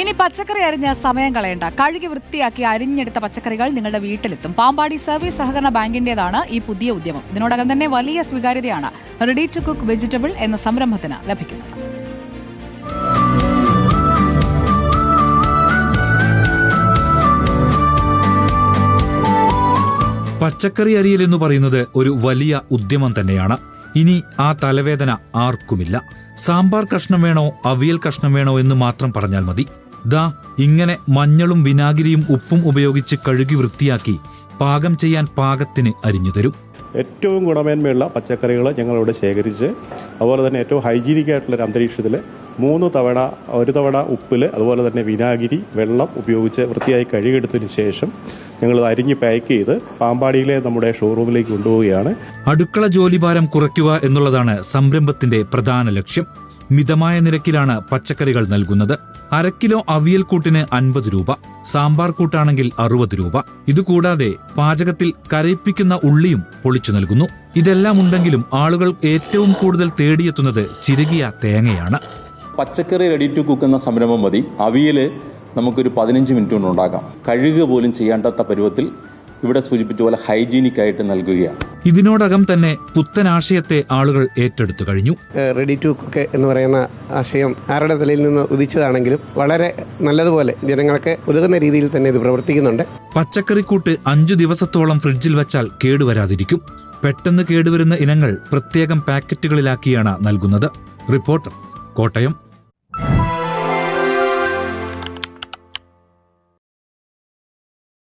ഇനി പച്ചക്കറി അരിഞ്ഞ സമയം കളയണ്ട. കഴുകി വൃത്തിയാക്കി അരിഞ്ഞെടുത്ത പച്ചക്കറികൾ നിങ്ങളുടെ വീട്ടിലെത്തും. പാമ്പാടി സർവീസ് സഹകരണ ബാങ്കിന്റേതാണ് ഈ പുതിയ ഉദ്യമം. ഇതിനോടകം തന്നെ വലിയ സ്വീകാര്യതയാണ് റെഡി ടു കുക്ക് വെജിറ്റബിൾ എന്ന സംരംഭത്തിന് ലഭിക്കുന്നത്. പച്ചക്കറി അരിയൽ എന്ന് പറയുന്നത് ഒരു വലിയ ഉദ്യമം തന്നെയാണ്. ഇനി ആ തലവേദന ആർക്കുമില്ല. സാമ്പാർ കഷ്ണം വേണോ അവിയൽ കഷ്ണം വേണോ എന്ന് മാത്രം പറഞ്ഞാൽ മതി. ദാ ഇങ്ങനെ മഞ്ഞളും വിനാഗിരിയും ഉപ്പും ഉപയോഗിച്ച് കഴുകി വൃത്തിയാക്കി പാകം ചെയ്യാൻ പാകത്തിന് അരിഞ്ഞു തരും. ഏറ്റവും ഗുണമേന്മയുള്ള പച്ചക്കറികൾ ഞങ്ങളിവിടെ ശേഖരിച്ച് അതുപോലെ തന്നെ ഏറ്റവും ഹൈജീനിക് ആയിട്ടുള്ളൊരു അന്തരീക്ഷത്തിൽ 3 തവണ ഒരു തവണ ഉപ്പിൽ അതുപോലെ തന്നെ വിനാഗിരി വെള്ളം ഉപയോഗിച്ച് വൃത്തിയായി കഴുകിയെടുത്തതിന് ശേഷം ഞങ്ങൾ അരിഞ്ഞ് പാക്ക് ചെയ്ത് പാമ്പാടിയിലെ നമ്മുടെ ഷോറൂമിലേക്ക് കൊണ്ടുപോവുകയാണ്. അടുക്കള ജോലിഭാരം കുറയ്ക്കുക എന്നുള്ളതാണ് സംരംഭത്തിന്റെ പ്രധാന ലക്ഷ്യം. മിതമായ നിരക്കിലാണ് പച്ചക്കറികൾ നൽകുന്നത്. 1/2 കിലോ അവിയൽ കൂട്ടിന് 50 രൂപ, സാമ്പാർ കൂട്ടാണെങ്കിൽ 60 രൂപ. ഇതുകൂടാതെ പാചകത്തിൽ കരയിപ്പിക്കുന്ന ഉള്ളിയും പൊളിച്ചു നൽകുന്നു. ഇതെല്ലാം ഉണ്ടെങ്കിലും ആളുകൾ ഏറ്റവും കൂടുതൽ തേടിയെത്തുന്നത് ചിരകിയ തേങ്ങയാണ്. പച്ചക്കറി റെഡി ടു കുക്ക് എന്ന സംരംഭം മതി. അവിയൽ നമുക്കൊരു 15 മിനിറ്റ് കൊണ്ട് ഉണ്ടാക്കാം. കഴുകുക പോലും ചെയ്യേണ്ടാത്ത പരുവത്തിൽ ഇവിടെ സൂചിപ്പിച്ച പോലെ ഹൈജീനിക് ആയിട്ട് നൽകുകയാണ്. ഇതിനോടകം തന്നെ പുത്തൻ ആശയത്തെ ആളുകൾ ഏറ്റെടുത്തു കഴിഞ്ഞു. റെഡി ടു കുക്ക് എന്ന് പറയുന്ന ആശയം ആരുടെ തലയിൽ നിന്ന് ഉദിച്ചതാണെങ്കിലും വളരെ നല്ലതുപോലെ ജനങ്ങൾക്ക് ഉതകുന്ന രീതിയിൽ തന്നെ ഇത് പ്രവർത്തിക്കുന്നുണ്ട്. പച്ചക്കറിക്കൂട്ട് 5 ദിവസത്തോളം ഫ്രിഡ്ജിൽ വച്ചാൽ കേടുവരാതിരിക്കും. പെട്ടെന്ന് കേടുവരുന്ന ഇനങ്ങൾ പ്രത്യേകം പാക്കറ്റുകളിലാക്കിയാണ് നൽകുന്നത്. റിപ്പോർട്ടർ, കോട്ടയം.